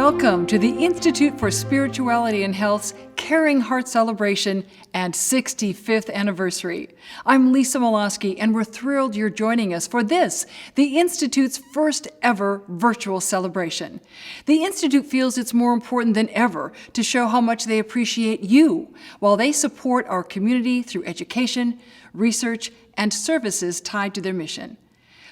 Welcome to the Institute for Spirituality and Health's Caring Heart Celebration and 65th anniversary. I'm Lisa Molosky, and we're thrilled you're joining us for this, the Institute's first ever virtual celebration. The Institute feels it's more important than ever to show how much they appreciate you while they support our community through education, research, and services tied to their mission.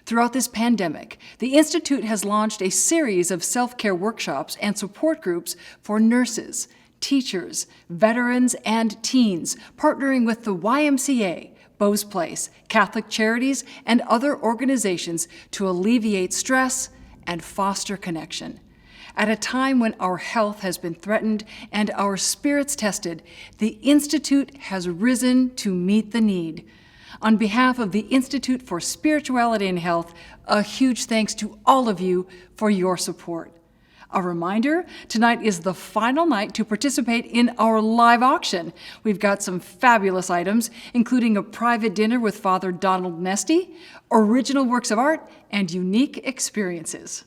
Throughout this pandemic, the Institute has launched a series of self-care workshops and support groups for nurses, teachers, veterans, and teens, partnering with the YMCA, Beau's Place, Catholic Charities, and other organizations to alleviate stress and foster connection. At a time when our health has been threatened and our spirits tested, the Institute has risen to meet the need. On behalf of the Institute for Spirituality and Health, a huge thanks to all of you for your support. A reminder, tonight is the final night to participate in our live auction. We've got some fabulous items, including a private dinner with Father Donald Nesty, original works of art, and unique experiences.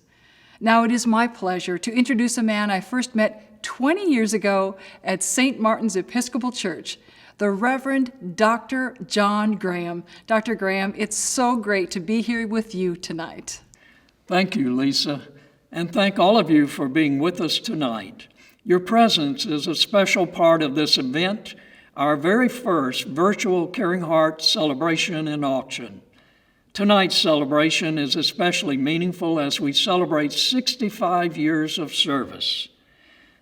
Now it is my pleasure to introduce a man I first met 20 years ago at St. Martin's Episcopal Church, the Reverend Dr. John Graham. Dr. Graham, it's so great to be here with you tonight. Thank you, Lisa, and thank all of you for being with us tonight. Your presence is a special part of this event, our very first virtual Caring Heart celebration and auction. Tonight's celebration is especially meaningful as we celebrate 65 years of service.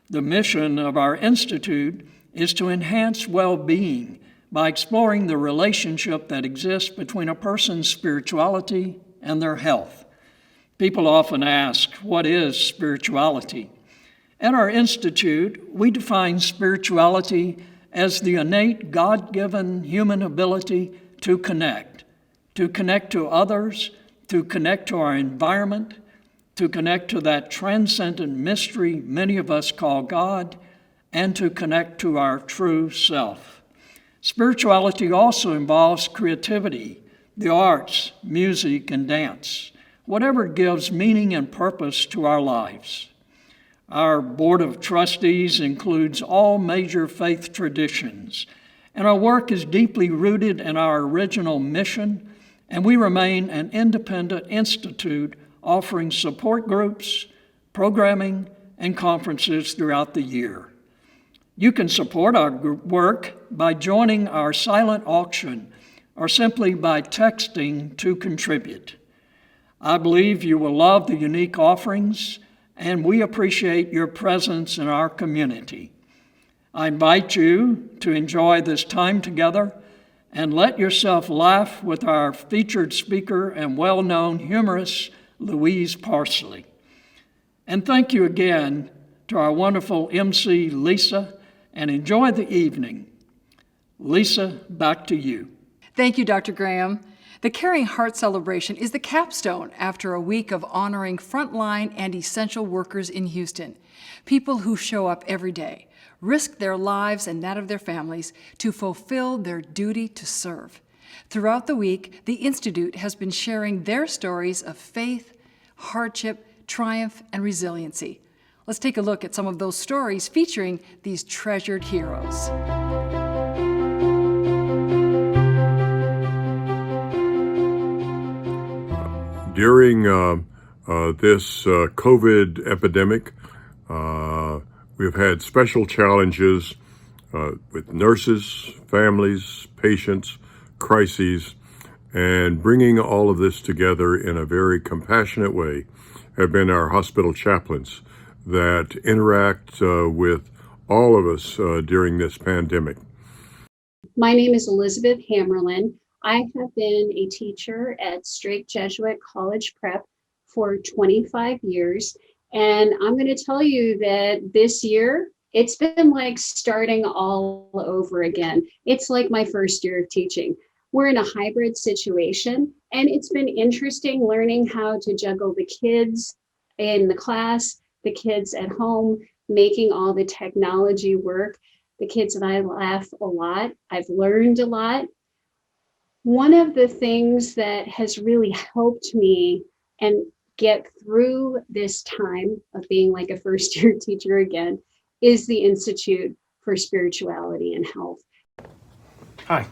The mission of our Institute is to enhance well-being by exploring the relationship that exists between a person's spirituality and their health. People often ask, what is spirituality? At our Institute, we define spirituality as the innate God-given human ability to connect to others, to connect to our environment, to connect to that transcendent mystery many of us call God, and to connect to our true self. Spirituality also involves creativity, the arts, music, and dance, whatever gives meaning and purpose to our lives. Our Board of Trustees includes all major faith traditions, and our work is deeply rooted in our original mission, and we remain an independent institute offering support groups, programming, and conferences throughout the year. You can support our work by joining our silent auction or simply by texting to contribute. I believe you will love the unique offerings, and we appreciate your presence in our community. I invite you to enjoy this time together and let yourself laugh with our featured speaker and well-known humorist, Louise Parsley. And thank you again to our wonderful MC, Lisa, and enjoy the evening. Lisa, back to you. Thank you, Dr. Graham. The Caring Heart Celebration is the capstone after a week of honoring frontline and essential workers in Houston, people who show up every day, risk their lives and that of their families to fulfill their duty to serve. Throughout the week, the Institute has been sharing their stories of faith, hardship, triumph, and resiliency. Let's take a look at some of those stories featuring these treasured heroes. During this COVID epidemic, we've had special challenges with nurses, families, patients, crises, and bringing all of this together in a very compassionate way have been our hospital chaplains that interact with all of us during this pandemic. My name is Elizabeth Hamerlin. I have been a teacher at Strake Jesuit College Prep for 25 years, and I'm going to tell you that this year, it's been like starting all over again. It's like my first year of teaching. We're in a hybrid situation, and it's been interesting learning how to juggle the kids in the class, the kids at home, making all the technology work. The kids and I laugh a lot. I've learned a lot. One of the things that has really helped me and get through this time of being like a first year teacher again is the Institute for Spirituality and Health. Hi,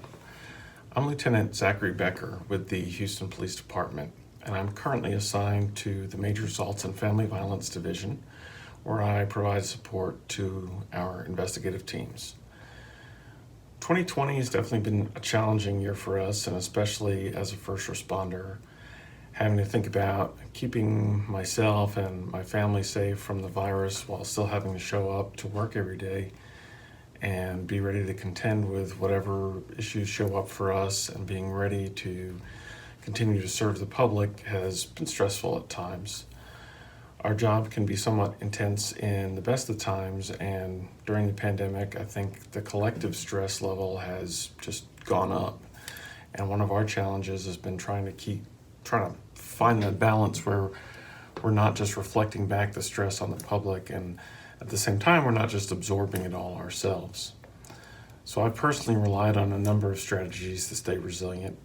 I'm Lieutenant Zachary Becker with the Houston Police Department, and I'm currently assigned to the Major Assaults and Family Violence Division, where I provide support to our investigative teams. 2020 has definitely been a challenging year for us, and especially as a first responder, having to think about keeping myself and my family safe from the virus while still having to show up to work every day and be ready to contend with whatever issues show up for us, and being ready to continue to serve the public has been stressful at times. Our job can be somewhat intense in the best of times, and during the pandemic, I think the collective stress level has just gone up. And one of our challenges has been trying to find that balance where we're not just reflecting back the stress on the public, and at the same time, we're not just absorbing it all ourselves. So I've personally relied on a number of strategies to stay resilient.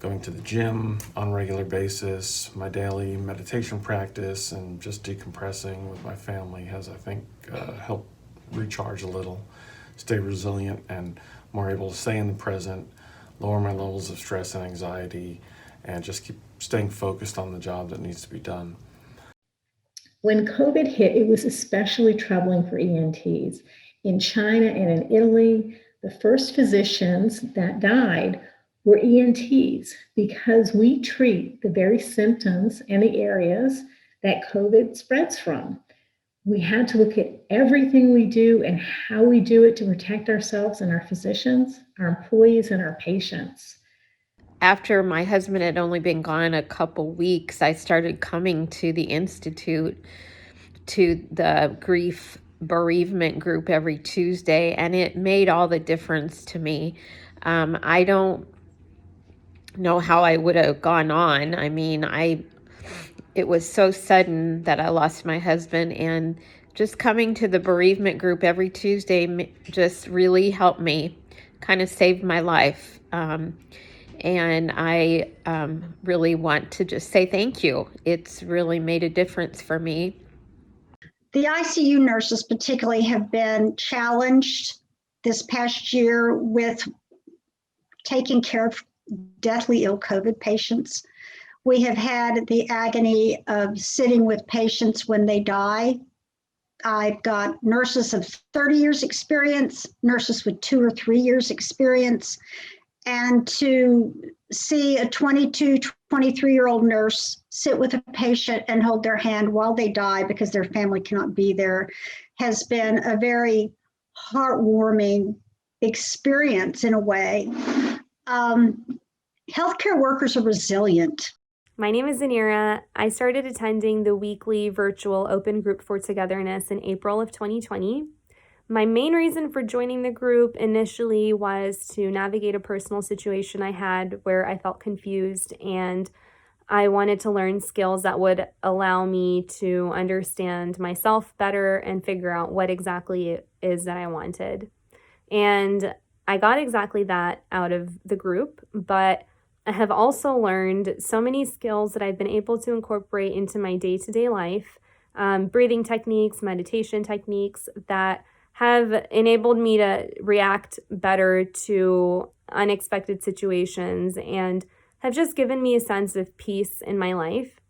Going to the gym on a regular basis, my daily meditation practice, and just decompressing with my family has, I think, helped recharge a little, stay resilient, and more able to stay in the present, lower my levels of stress and anxiety, and just keep staying focused on the job that needs to be done. When COVID hit, it was especially troubling for ENTs. In China and in Italy, the first physicians that died were ENTs because we treat the very symptoms and the areas that COVID spreads from. We had to look at everything we do and how we do it to protect ourselves and our physicians, our employees, and our patients. After my husband had only been gone a couple weeks, I started coming to the Institute, to the grief bereavement group every Tuesday, and it made all the difference to me. I don't know how I would have gone on. I mean, it was so sudden that I lost my husband, and just coming to the bereavement group every Tuesday just really helped me, kind of saved my life. And I really want to just say thank you. It's really made a difference for me. The ICU nurses particularly have been challenged this past year with taking care of deathly ill COVID patients. We have had the agony of sitting with patients when they die. I've got nurses of 30 years experience, nurses with 2 or 3 years experience, and to see a 22, 23-year-old nurse sit with a patient and hold their hand while they die because their family cannot be there has been a very heartwarming experience in a way. Healthcare workers are resilient. My name is Zanira. I started attending the weekly virtual open group for togetherness in April of 2020. My main reason for joining the group initially was to navigate a personal situation I had where I felt confused, and I wanted to learn skills that would allow me to understand myself better and figure out what exactly it is that I wanted. And I got exactly that out of the group, but I have also learned so many skills that I've been able to incorporate into my day-to-day life, breathing techniques, meditation techniques that have enabled me to react better to unexpected situations and have just given me a sense of peace in my life.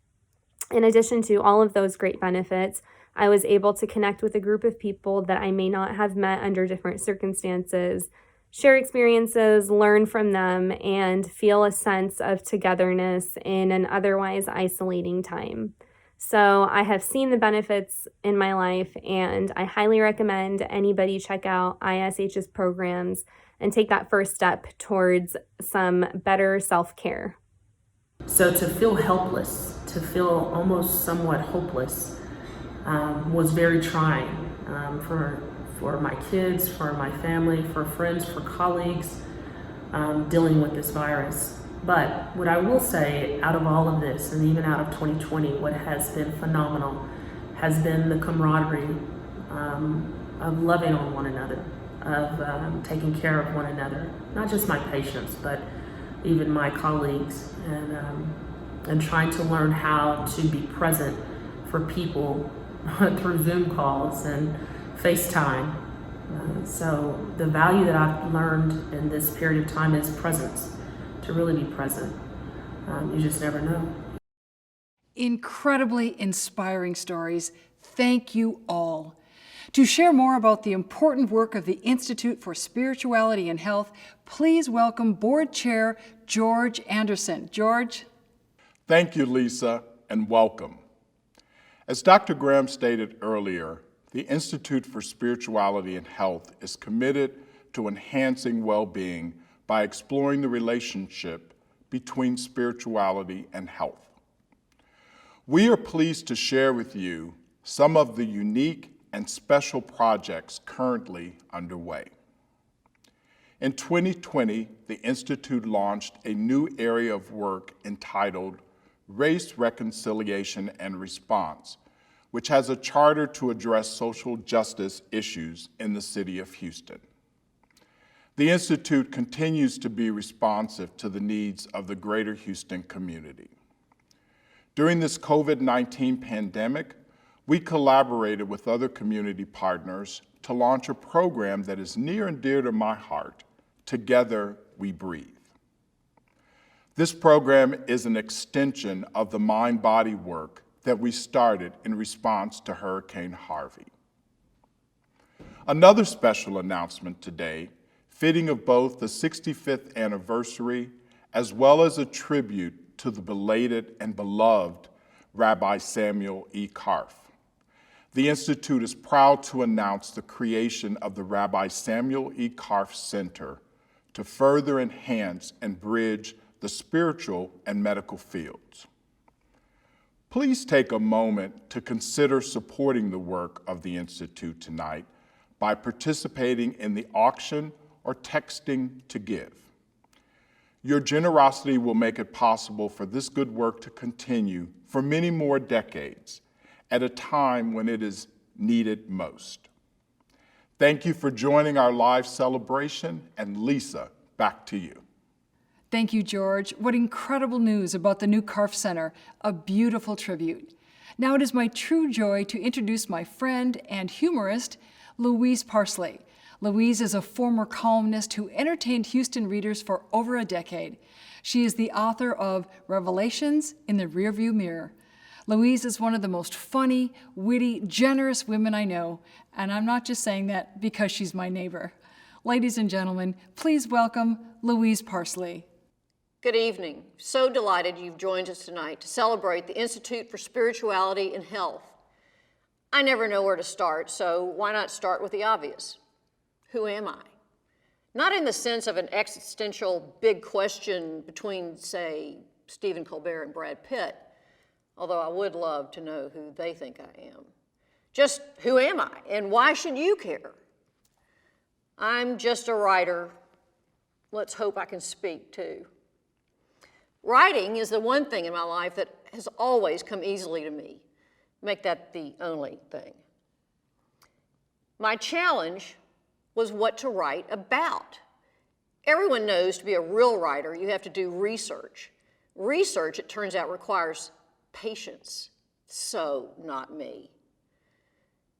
In addition to all of those great benefits, I was able to connect with a group of people that I may not have met under different circumstances, share experiences, learn from them, and feel a sense of togetherness in an otherwise isolating time. So I have seen the benefits in my life, and I highly recommend anybody check out ISH's programs and take that first step towards some better self-care. So to feel helpless, to feel almost somewhat hopeless, was very trying for my kids, for my family, for friends, for colleagues, dealing with this virus. But what I will say, out of all of this, and even out of 2020, what has been phenomenal has been the camaraderie of loving on one another, of taking care of one another, not just my patients, but even my colleagues. And and trying to learn how to be present for people through Zoom calls and FaceTime. So the value that I've learned in this period of time is presence, to really be present. You just never know. Incredibly inspiring stories. Thank you all. To share more about the important work of the Institute for Spirituality and Health, please welcome Board Chair George Anderson. George? Thank you, Lisa, and welcome. As Dr. Graham stated earlier, the Institute for Spirituality and Health is committed to enhancing well-being by exploring the relationship between spirituality and health. We are pleased to share with you some of the unique and special projects currently underway. In 2020, the Institute launched a new area of work entitled Race Reconciliation and Response, which has a charter to address social justice issues in the city of Houston. The Institute continues to be responsive to the needs of the greater Houston community. During this COVID-19 pandemic, we collaborated with other community partners to launch a program that is near and dear to my heart, Together We Breathe. This program is an extension of the mind-body work that we started in response to Hurricane Harvey. Another special announcement today, fitting of both the 65th anniversary as well as a tribute to the belated and beloved Rabbi Samuel E. Karff. The Institute is proud to announce the creation of the Rabbi Samuel E. Karff Center to further enhance and bridge the spiritual and medical fields. Please take a moment to consider supporting the work of the Institute tonight by participating in the auction or texting to give. Your generosity will make it possible for this good work to continue for many more decades at a time when it is needed most. Thank you for joining our live celebration, and Lisa, back to you. Thank you, George. What incredible news about the new Karff Center, a beautiful tribute. Now it is my true joy to introduce my friend and humorist, Louise Parsley. Louise is a former columnist who entertained Houston readers for over a decade. She is the author of Revelations in the Rearview Mirror. Louise is one of the most funny, witty, generous women I know, and I'm not just saying that because she's my neighbor. Ladies and gentlemen, please welcome Louise Parsley. Good evening. So delighted you've joined us tonight to celebrate the Institute for Spirituality and Health. I never know where to start, so why not start with the obvious? Who am I? Not in the sense of an existential big question between, say, Stephen Colbert and Brad Pitt, although I would love to know who they think I am. Just who am I, and why should you care? I'm just a writer. Let's hope I can speak too. Writing is the one thing in my life that has always come easily to me. Make that the only thing. My challenge was what to write about. Everyone knows to be a real writer, you have to do research. Research, it turns out, requires patience. So not me.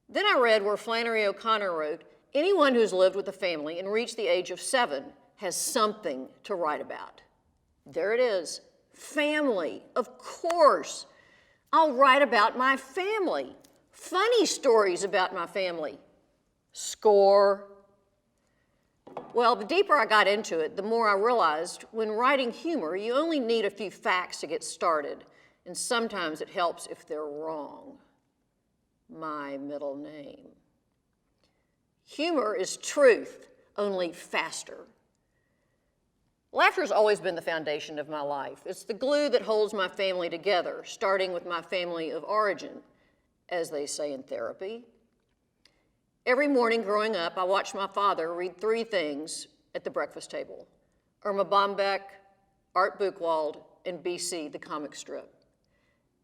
Then I read where Flannery O'Connor wrote, anyone who's lived with a family and reached the age of 7 has something to write about. There it is, family, of course. I'll write about my family. Funny stories about my family. Score. Well, the deeper I got into it, the more I realized when writing humor, you only need a few facts to get started, and sometimes it helps if they're wrong. My middle name. Humor is truth, only faster. Laughter has always been the foundation of my life. It's the glue that holds my family together, starting with my family of origin, as they say in therapy. Every morning growing up, I watched my father read 3 things at the breakfast table: Irma Bombeck, Art Buchwald, and BC, the comic strip.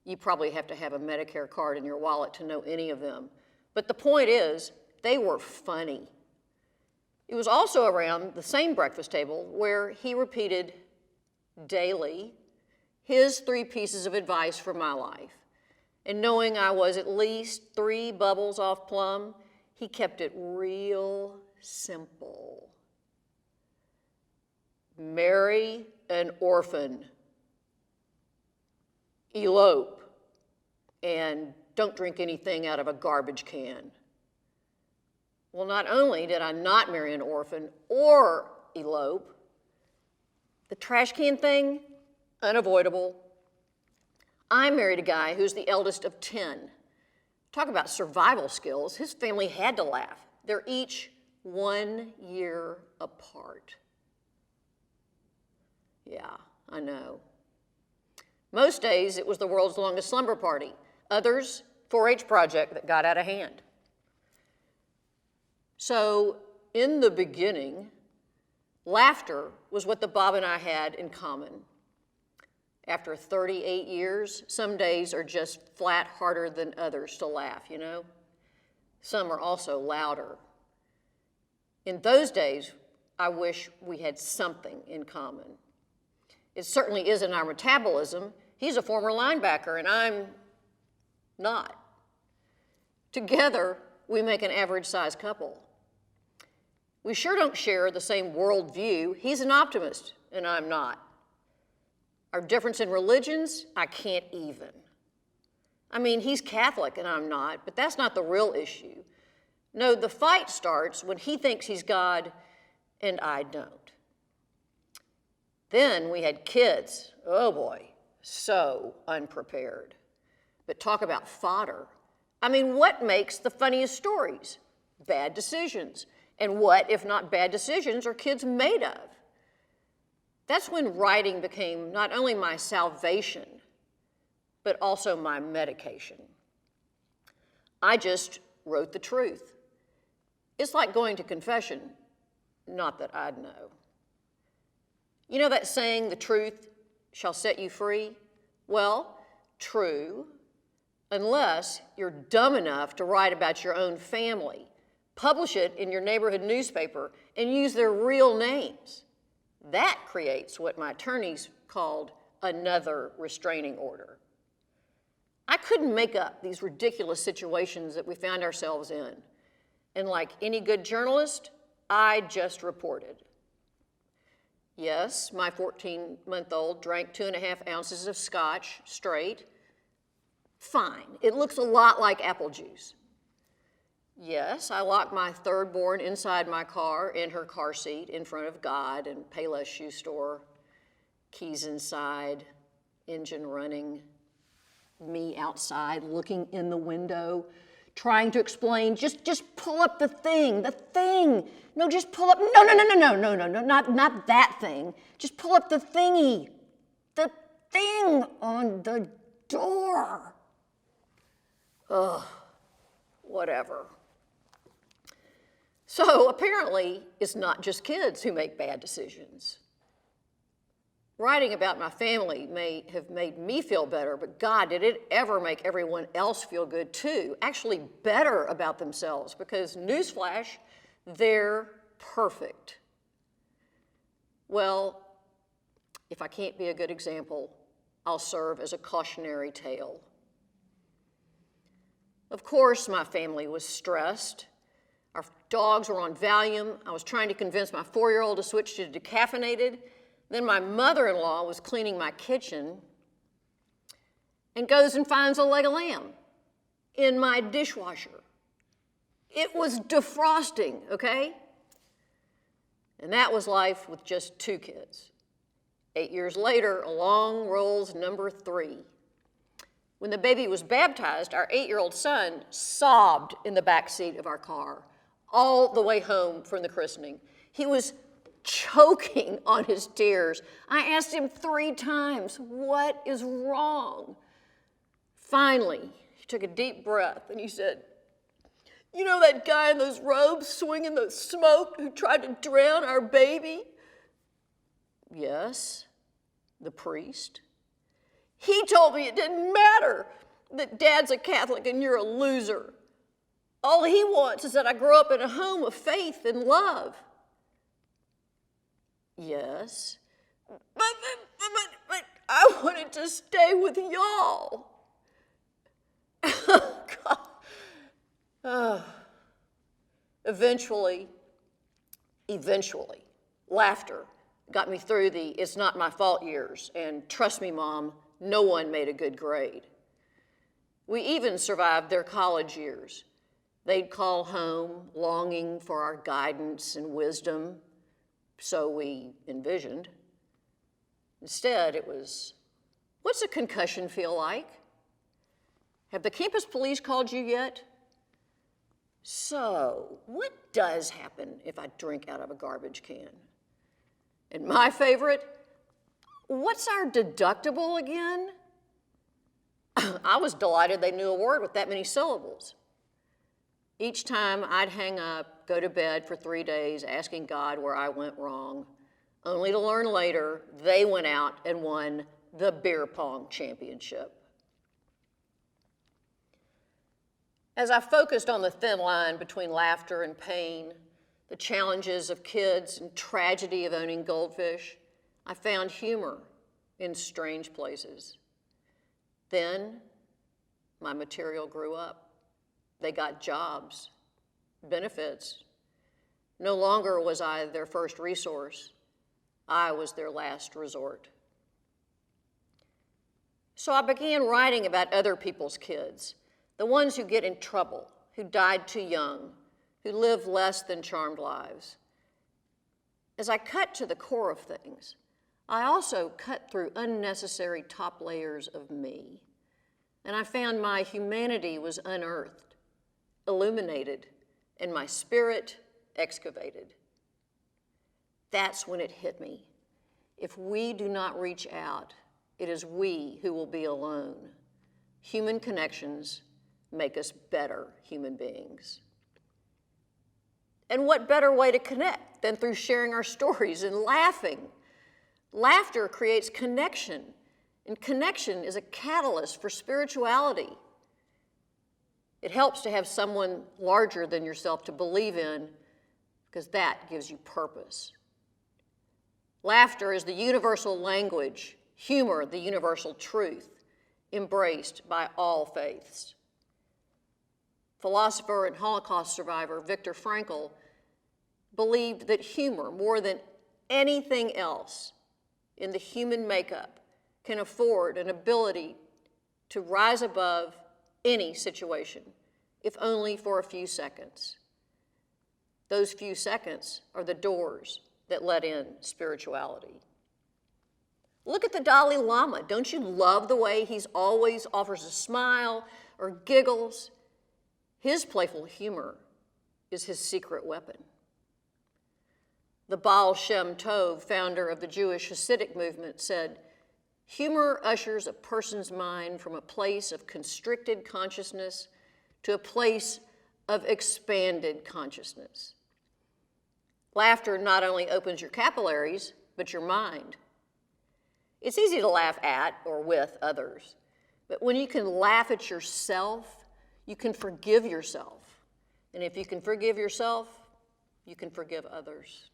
You probably have to have a Medicare card in your wallet to know any of them. But the point is, they were funny. It was also around the same breakfast table where he repeated daily, his 3 pieces of advice for my life. And knowing I was at least 3 bubbles off plum, he kept it real simple. Marry an orphan, elope, and don't drink anything out of a garbage can. Well, not only did I not marry an orphan or elope, the trash can thing, unavoidable. I married a guy who's the eldest of 10. Talk about survival skills. His family had to laugh. They're each 1 year apart. Yeah, I know. Most days it was the world's longest slumber party. Others, 4-H project that got out of hand. So in the beginning, laughter was what the Bob and I had in common. After 38 years, some days are just flat harder than others to laugh, you know? Some are also louder. In those days, I wish we had something in common. It certainly isn't our metabolism. He's a former linebacker, and I'm not. Together, we make an average-sized couple. We sure don't share the same worldview. He's an optimist, and I'm not. Our difference in religions, I can't even. I mean, he's Catholic and I'm not, but that's not the real issue. No, the fight starts when he thinks he's God and I don't. Then we had kids. Oh boy, so unprepared. But talk about fodder. I mean, what makes the funniest stories? Bad decisions. And what, if not bad decisions, are kids made of? That's when writing became not only my salvation, but also my medication. I just wrote the truth. It's like going to confession, not that I'd know. You know that saying, the truth shall set you free? Well, true, unless you're dumb enough to write about your own family, publish it in your neighborhood newspaper, and use their real names. That creates what my attorneys called another restraining order. I couldn't make up these ridiculous situations that we found ourselves in. And like any good journalist, I just reported. Yes, my 14-month-old drank 2.5 ounces of scotch straight. Fine, it looks a lot like apple juice. Yes, I locked my third-born inside my car in her car seat in front of God and Payless Shoe Store. Keys inside, engine running, me outside looking in the window, trying to explain, just pull up the thing. No, just pull up, no, not that thing. Just pull up the thingy, the thing on the door. Ugh, whatever. So apparently, it's not just kids who make bad decisions. Writing about my family may have made me feel better, but God, did it ever make everyone else feel good too? Actually better about themselves, because newsflash, they're perfect. Well, if I can't be a good example, I'll serve as a cautionary tale. Of course, my family was stressed. Our dogs were on Valium. I was trying to convince my 4-year-old to switch to decaffeinated. Then my mother-in-law was cleaning my kitchen and goes and finds a leg of lamb in my dishwasher. It was defrosting, okay? And that was life with just 2 kids. 8 years later, along rolls number 3. When the baby was baptized, our 8-year-old son sobbed in the back seat of our car all the way home from the christening. He was choking on his tears. I asked him 3 times, what is wrong? Finally, he took a deep breath and he said, you know that guy in those robes swinging the smoke who tried to drown our baby? Yes, the priest. He told me it didn't matter that Dad's a Catholic and you're a loser. All he wants is that I grow up in a home of faith and love. Yes. But I wanted to stay with y'all. God. Eventually, laughter got me through the "it's not my fault" years, and trust me, Mom, no one made a good grade. We even survived their college years. They'd call home longing for our guidance and wisdom, so we envisioned. Instead, it was, "What's a concussion feel like? Have the campus police called you yet? So, what does happen if I drink out of a garbage can?" And my favorite, "What's our deductible again?" I was delighted they knew a word with that many syllables. Each time I'd hang up, go to bed for 3 days, asking God where I went wrong, only to learn later they went out and won the beer pong championship. As I focused on the thin line between laughter and pain, the challenges of kids and tragedy of owning goldfish, I found humor in strange places. Then my material grew up. They got jobs, benefits. No longer was I their first resource. I was their last resort. So I began writing about other people's kids, the ones who get in trouble, who died too young, who live less than charmed lives. As I cut to the core of things, I also cut through unnecessary top layers of me, and I found my humanity was unearthed, illuminated, and my spirit excavated. That's when it hit me. If we do not reach out, it is we who will be alone. Human connections make us better human beings. And what better way to connect than through sharing our stories and laughing? Laughter creates connection, and connection is a catalyst for spirituality. It helps to have someone larger than yourself to believe in, because that gives you purpose. Laughter is the universal language, humor the universal truth, embraced by all faiths. Philosopher and Holocaust survivor Viktor Frankl believed that humor, more than anything else in the human makeup, can afford an ability to rise above any situation, if only for a few seconds. Those few seconds are the doors that let in spirituality. Look at the Dalai Lama. Don't you love the way he's always offers a smile or giggles? His playful humor is his secret weapon. The Baal Shem Tov, founder of the Jewish Hasidic movement, said, "Humor ushers a person's mind from a place of constricted consciousness to a place of expanded consciousness." Laughter not only opens your capillaries, but your mind. It's easy to laugh at or with others, but when you can laugh at yourself, you can forgive yourself. And if you can forgive yourself, you can forgive others.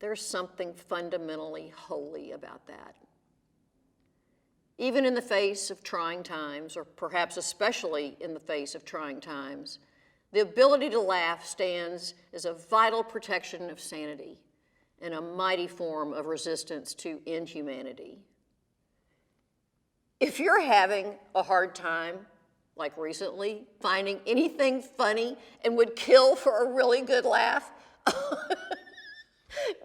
There's something fundamentally holy about that. Even in the face of trying times, or perhaps especially in the face of trying times, the ability to laugh stands as a vital protection of sanity and a mighty form of resistance to inhumanity. If you're having a hard time, like recently, finding anything funny and would kill for a really good laugh,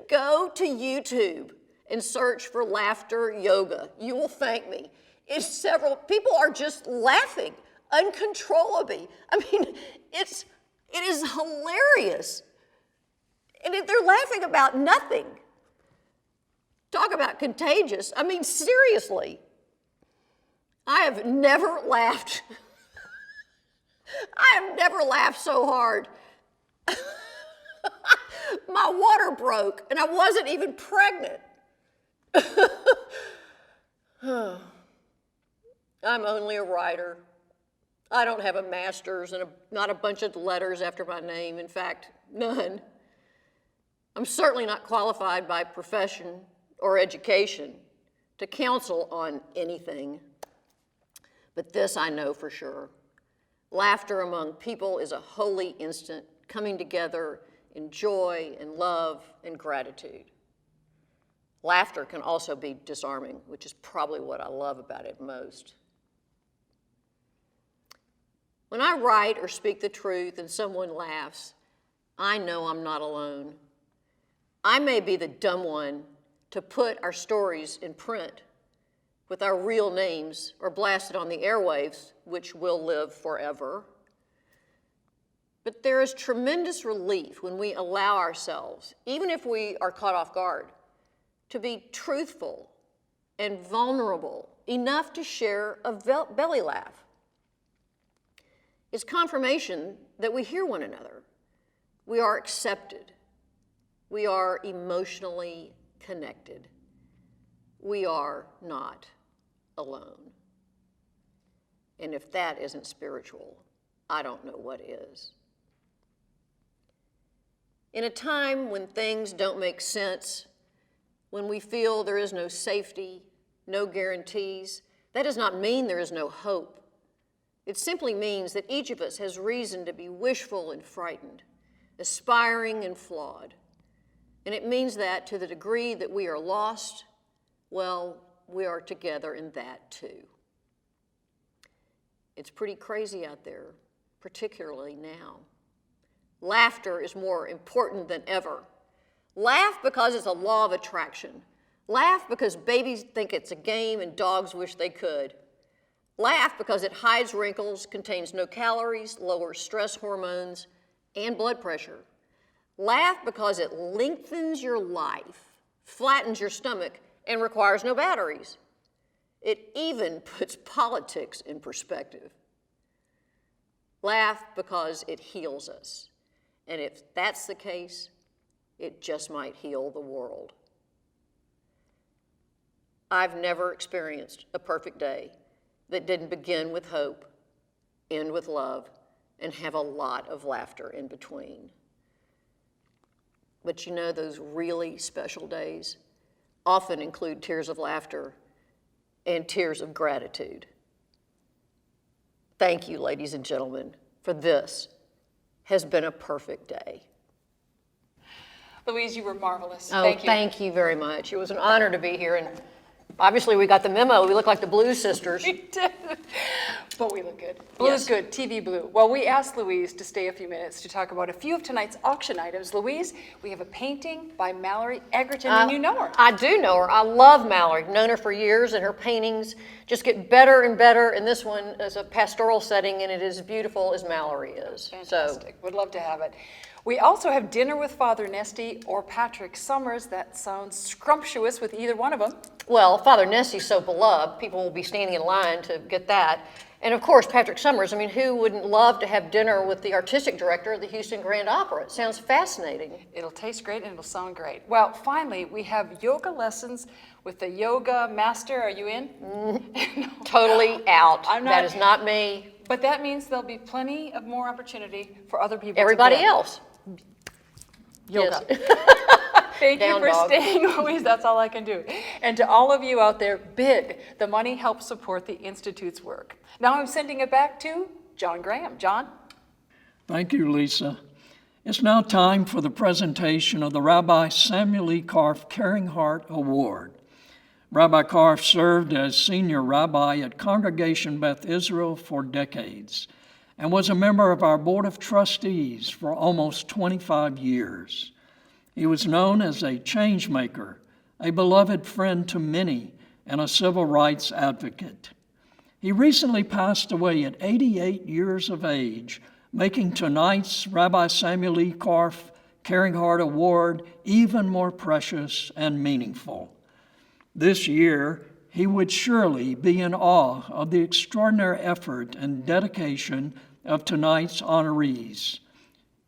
go to YouTube and search for laughter yoga. You will thank me. People are just laughing uncontrollably. I mean, it is hilarious. And if they're laughing about nothing. Talk about contagious. I mean, seriously. I have never laughed. I have never laughed so hard. My water broke, and I wasn't even pregnant. I'm only a writer. I don't have a master's and not a bunch of letters after my name. In fact, none. I'm certainly not qualified by profession, or education to counsel on anything. But this I know for sure. Laughter among people is a holy instant coming together in joy and love and gratitude. Laughter can also be disarming, which is probably what I love about it most. When I write or speak the truth and someone laughs, I know I'm not alone. I may be the dumb one to put our stories in print with our real names or blasted on the airwaves, which will live forever. But there is tremendous relief when we allow ourselves, even if we are caught off guard, to be truthful and vulnerable enough to share a belly laugh. It's confirmation that we hear one another. We are accepted. We are emotionally connected. We are not alone. And if that isn't spiritual, I don't know what is. In a time when things don't make sense, when we feel there is no safety, no guarantees, that does not mean there is no hope. It simply means that each of us has reason to be wishful and frightened, aspiring and flawed. And it means that to the degree that we are lost, well, we are together in that too. It's pretty crazy out there, particularly now. Laughter is more important than ever. Laugh because it's a law of attraction. Laugh because babies think it's a game and dogs wish they could. Laugh because it hides wrinkles, contains no calories, lowers stress hormones and blood pressure. Laugh because it lengthens your life, flattens your stomach, and requires no batteries. It even puts politics in perspective. Laugh because it heals us. And if that's the case, it just might heal the world. I've never experienced a perfect day that didn't begin with hope, end with love, and have a lot of laughter in between. But you know, those really special days often include tears of laughter and tears of gratitude. Thank you, ladies and gentlemen, for this has been a perfect day. Louise, you were marvelous. Oh, Thank you. Thank you very much. It was an honor to be here, and obviously we got the memo. We look like the Blues Sisters. We did. But we look good. Blue is good, TV blue. Well, we asked Louise to stay a few minutes to talk about a few of tonight's auction items. Louise, we have a painting by Mallory Egerton, and you know her. I do know her. I love Mallory. I've known her for years, and her paintings just get better and better. And this one is a pastoral setting, and it is beautiful as Mallory is. Fantastic. Would love to have it. We also have Dinner with Father Nesty or Patrick Summers. That sounds scrumptious with either one of them. Well, Father Nesty's so beloved, people will be standing in line to get that. And of course, Patrick Summers, I mean, who wouldn't love to have dinner with the artistic director of the Houston Grand Opera? It sounds fascinating. It'll taste great and it'll sound great. Well, finally, we have yoga lessons with the yoga master. Are you in? No. Totally out. That is not me. But that means there'll be plenty of more opportunity for other people. Everybody else. Yoga. Yes. Thank you for staying, Louise. That's all I can do. And to all of you out there, bid. The money helps support the Institute's work. Now I'm sending it back to John Graham. John? Thank you, Lisa. It's now time for the presentation of the Rabbi Samuel E. Karff Caring Heart Award. Rabbi Karff served as senior rabbi at Congregation Beth Israel for decades and was a member of our Board of Trustees for almost 25 years. He was known as a change maker, a beloved friend to many, and a civil rights advocate. He recently passed away at 88 years of age, making tonight's Rabbi Samuel E. Karff Caring Heart Award even more precious and meaningful. This year, he would surely be in awe of the extraordinary effort and dedication of tonight's honorees.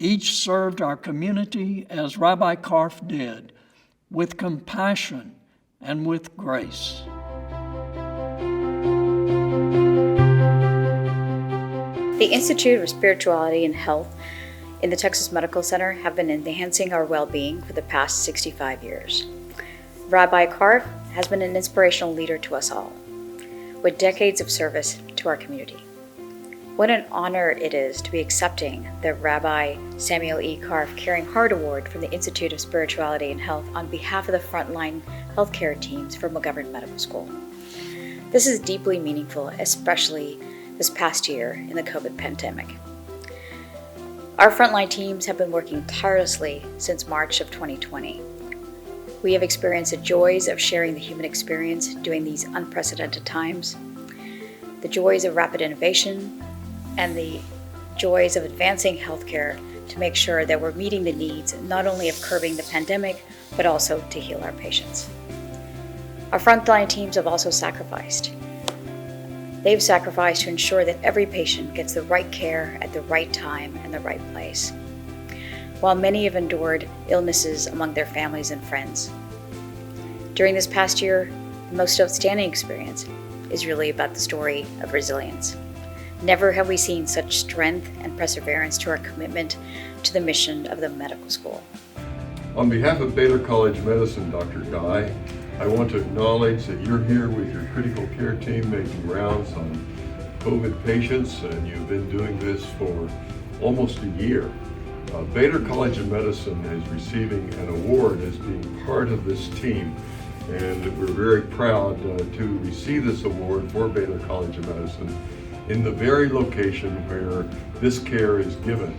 Each served our community as Rabbi Karff did, with compassion and with grace. The Institute of Spirituality and Health in the Texas Medical Center have been enhancing our well-being for the past 65 years. Rabbi Karf has been an inspirational leader to us all, with decades of service to our community. What an honor it is to be accepting the Rabbi Samuel E. Karff Caring Heart Award from the Institute of Spirituality and Health on behalf of the frontline healthcare teams for McGovern Medical School. This is deeply meaningful, especially this past year in the COVID pandemic. Our frontline teams have been working tirelessly since March of 2020. We have experienced the joys of sharing the human experience during these unprecedented times, the joys of rapid innovation, and the joys of advancing healthcare to make sure that we're meeting the needs not only of curbing the pandemic, but also to heal our patients. Our frontline teams have also sacrificed. They've sacrificed to ensure that every patient gets the right care at the right time and the right place, while many have endured illnesses among their families and friends. During this past year, the most outstanding experience is really about the story of resilience. Never have we seen such strength and perseverance to our commitment to the mission of the medical school. On behalf of Baylor College of Medicine, Dr. Guy, I want to acknowledge that you're here with your critical care team making rounds on COVID patients, and you've been doing this for almost a year. Baylor College of Medicine is receiving an award as being part of this team, and we're very proud to receive this award for Baylor College of Medicine in the very location where this care is given.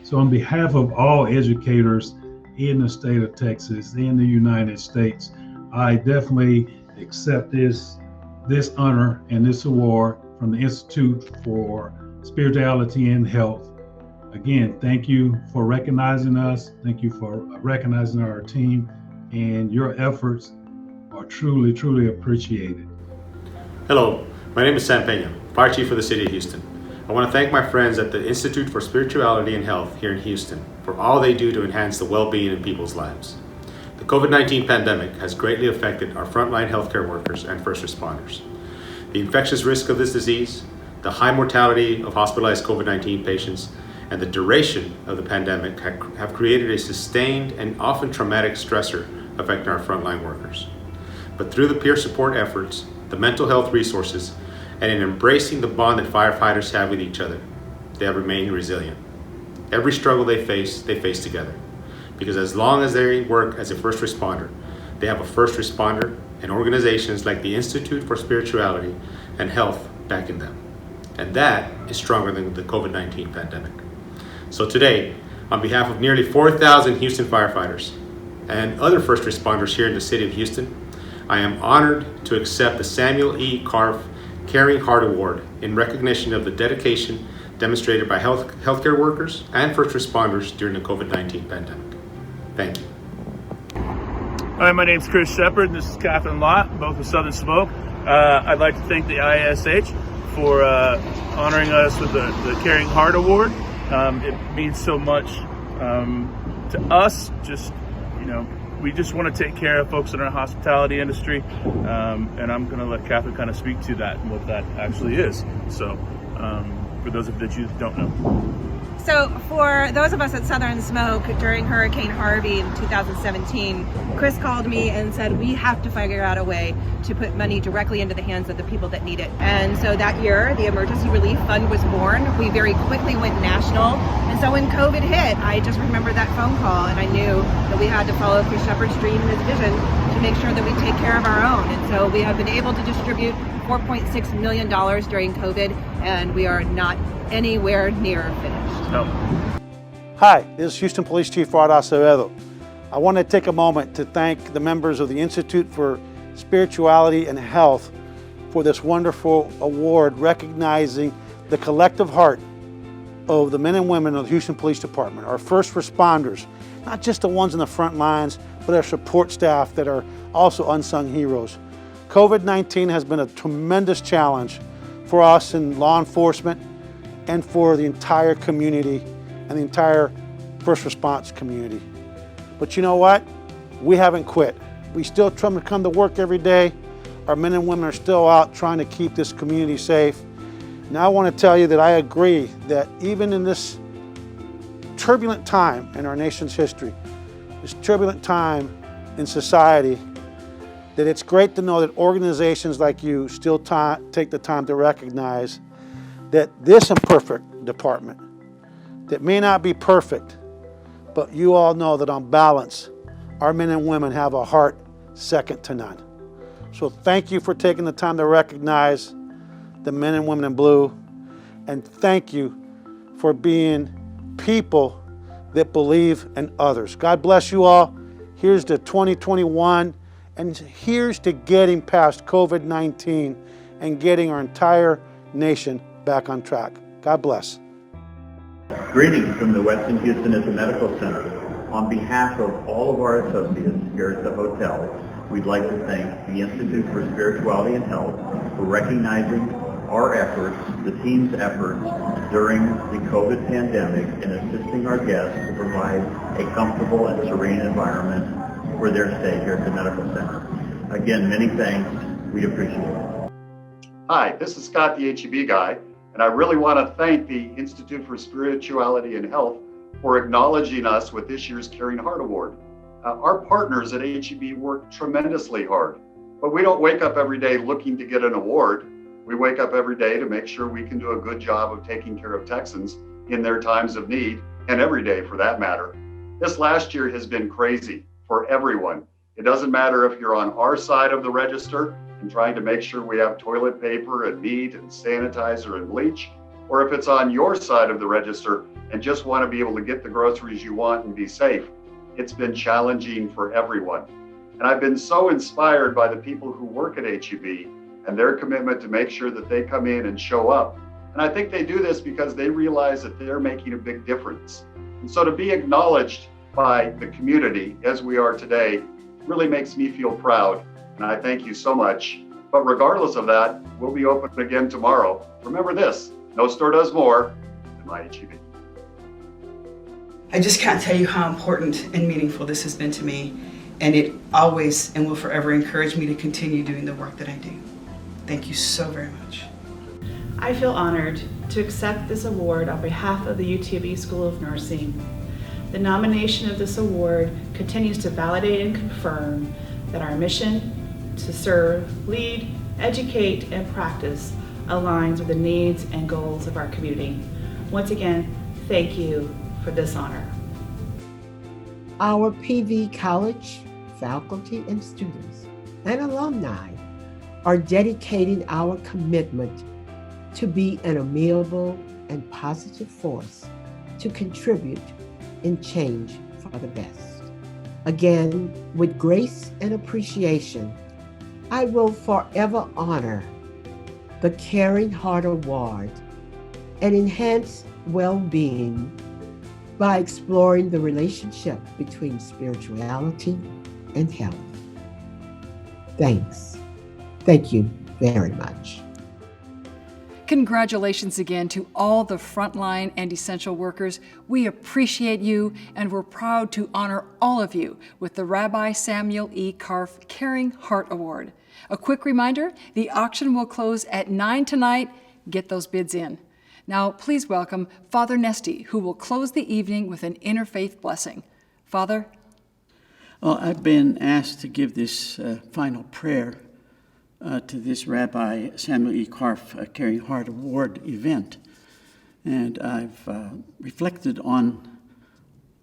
So on behalf of all educators in the state of Texas, in the United States, I definitely accept this honor and this award from the Institute for Spirituality and Health. Again, thank you for recognizing us. Thank you for recognizing our team, and your efforts are truly, truly appreciated. Hello, my name is Sam Pena, Fire Chief for the City of Houston. I want to thank my friends at the Institute for Spirituality and Health here in Houston for all they do to enhance the well-being in people's lives. The COVID-19 pandemic has greatly affected our frontline healthcare workers and first responders. The infectious risk of this disease, the high mortality of hospitalized COVID-19 patients, and the duration of the pandemic have created a sustained and often traumatic stressor affecting our frontline workers. But through the peer support efforts, the mental health resources, and in embracing the bond that firefighters have with each other, they have remained resilient. Every struggle they face together. Because as long as they work as a first responder, they have a first responder and organizations like the Institute for Spirituality and Health backing them. And that is stronger than the COVID-19 pandemic. So today, on behalf of nearly 4,000 Houston firefighters and other first responders here in the city of Houston, I am honored to accept the Samuel E. Karff Caring Heart Award in recognition of the dedication demonstrated by healthcare workers and first responders during the COVID-19 pandemic. Thank you. Hi, my name is Chris Shepard, and this is Catherine Lott, both with Southern Smoke. I'd like to thank the ISH for honoring us with the Caring Heart Award. It means so much to us. We just want to take care of folks in our hospitality industry, and I'm going to let Catherine kind of speak to that and what that actually is. So, for those of you that don't know. So for those of us at Southern Smoke, during Hurricane Harvey in 2017, Chris called me and said, we have to figure out a way to put money directly into the hands of the people that need it. And so that year, the Emergency Relief Fund was born. We very quickly went national. And so when COVID hit, I just remember that phone call, and I knew that we had to follow Chris Shepard's dream and his vision to make sure that we take care of our own. And so we have been able to distribute $4.6 million during COVID, and we are not anywhere near finished. No. Hi, this is Houston Police Chief Rod Acevedo. I want to take a moment to thank the members of the Institute for Spirituality and Health for this wonderful award recognizing the collective heart of the men and women of the Houston Police Department, our first responders, not just the ones in the front lines, but our support staff that are also unsung heroes. COVID-19 has been a tremendous challenge for us in law enforcement and for the entire community and the entire first response community. But you know what? We haven't quit. We still try to come to work every day. Our men and women are still out trying to keep this community safe. Now I want to tell you that I agree that even in this turbulent time in our nation's history, this turbulent time in society, that it's great to know that organizations like you still take the time to recognize that this imperfect department, that may not be perfect, but you all know that on balance, our men and women have a heart second to none. So thank you for taking the time to recognize the men and women in blue, and thank you for being people that believe in others. God bless you all. Here's to 2021, and here's to getting past COVID-19 and getting our entire nation back on track. God bless. Greetings from the Westin Houston as a Medical Center. On behalf of all of our associates here at the hotel, we'd like to thank the Institute for Spirituality and Health for recognizing our efforts, the team's efforts during the COVID pandemic in assisting our guests to provide a comfortable and serene environment for their stay here at the Medical Center. Again, many thanks. We appreciate it. Hi, this is Scott, the HEB guy, and I really want to thank the Institute for Spirituality and Health for acknowledging us with this year's Caring Heart Award. Our partners at HEB work tremendously hard, but we don't wake up every day looking to get an award. We wake up every day to make sure we can do a good job of taking care of Texans in their times of need, and every day for that matter. This last year has been crazy for everyone. It doesn't matter if you're on our side of the register and trying to make sure we have toilet paper and meat and sanitizer and bleach, or if it's on your side of the register and just want to be able to get the groceries you want and be safe. It's been challenging for everyone. And I've been so inspired by the people who work at HEB and their commitment to make sure that they come in and show up. And I think they do this because they realize that they're making a big difference. And so to be acknowledged by the community as we are today really makes me feel proud. And I thank you so much. But regardless of that, we'll be open again tomorrow. Remember this, no store does more than my HEB. I just can't tell you how important and meaningful this has been to me. And it always and will forever encourage me to continue doing the work that I do. Thank you so very much. I feel honored to accept this award on behalf of the UTMB School of Nursing. The nomination of this award continues to validate and confirm that our mission to serve, lead, educate, and practice aligns with the needs and goals of our community. Once again, thank you for this honor. Our PV College faculty and students and alumni are dedicating our commitment to be an amiable and positive force to contribute in change for the best. Again, with grace and appreciation, I will forever honor the Caring Heart Award and enhance well-being by exploring the relationship between spirituality and health. Thanks. Thank you very much. Congratulations again to all the frontline and essential workers. We appreciate you, and we're proud to honor all of you with the Rabbi Samuel E. Karff Caring Heart Award. A quick reminder, the auction will close at 9 tonight. Get those bids in. Now, please welcome Father Nesty, who will close the evening with an interfaith blessing. Father? Well, I've been asked to give this final prayer to this Rabbi Samuel E. Karff Caring Heart Award event. And I've reflected on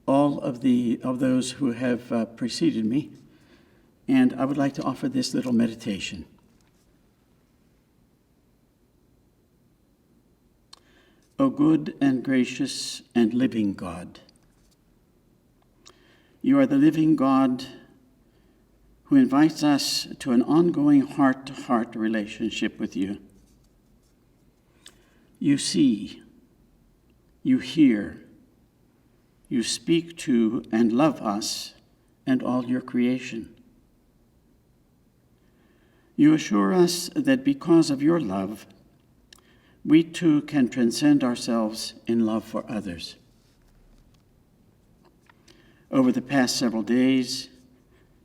all of those who have preceded me, and I would like to offer this little meditation. O good and gracious and living God, you are the living God who invites us to an ongoing heart-to-heart relationship with you. You see, you hear, you speak to and love us and all your creation. You assure us that because of your love, we too can transcend ourselves in love for others. Over the past several days,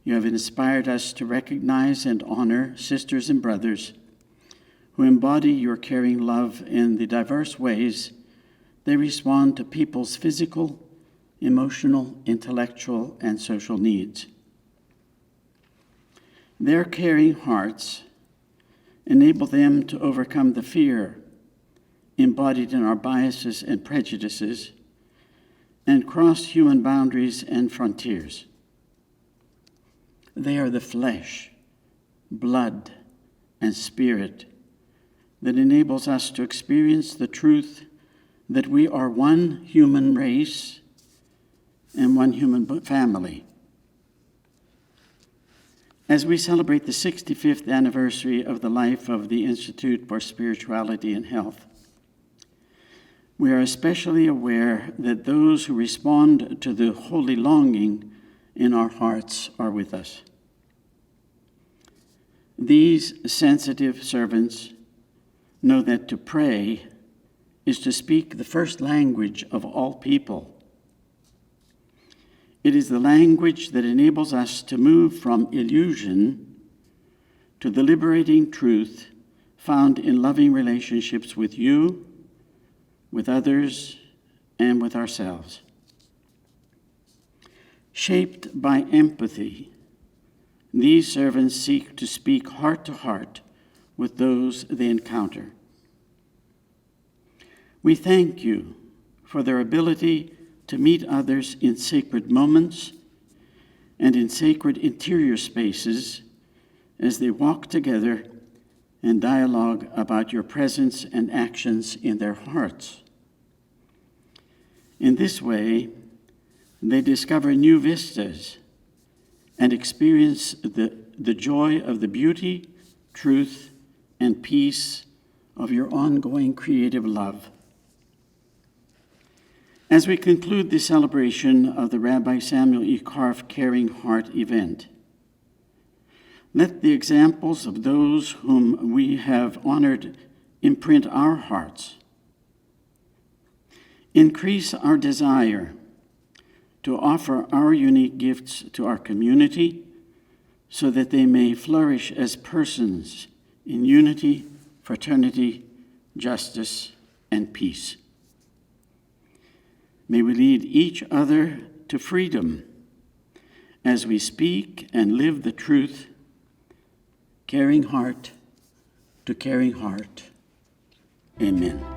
you have inspired us to recognize and honor sisters and brothers who embody your caring love in the diverse ways they respond to people's physical, emotional, intellectual, and social needs. Their caring hearts enable them to overcome the fear embodied in our biases and prejudices and cross human boundaries and frontiers. They are the flesh, blood, and spirit that enables us to experience the truth that we are one human race and one human family. As we celebrate the 65th anniversary of the life of the Institute for Spirituality and Health, we are especially aware that those who respond to the holy longing in our hearts are with us. These sensitive servants know that to pray is to speak the first language of all people. It is the language that enables us to move from illusion to the liberating truth found in loving relationships with you, with others, and with ourselves. Shaped by empathy, these servants seek to speak heart to heart with those they encounter. We thank you for their ability to meet others in sacred moments and in sacred interior spaces as they walk together and dialogue about your presence and actions in their hearts. In this way, they discover new vistas and experience the joy of the beauty, truth, and peace of your ongoing creative love. As we conclude the celebration of the Rabbi Samuel E. Karff Caring Heart event, let the examples of those whom we have honored imprint our hearts. Increase our desire to offer our unique gifts to our community so that they may flourish as persons in unity, fraternity, justice, and peace. May we lead each other to freedom as we speak and live the truth, caring heart to caring heart. Amen.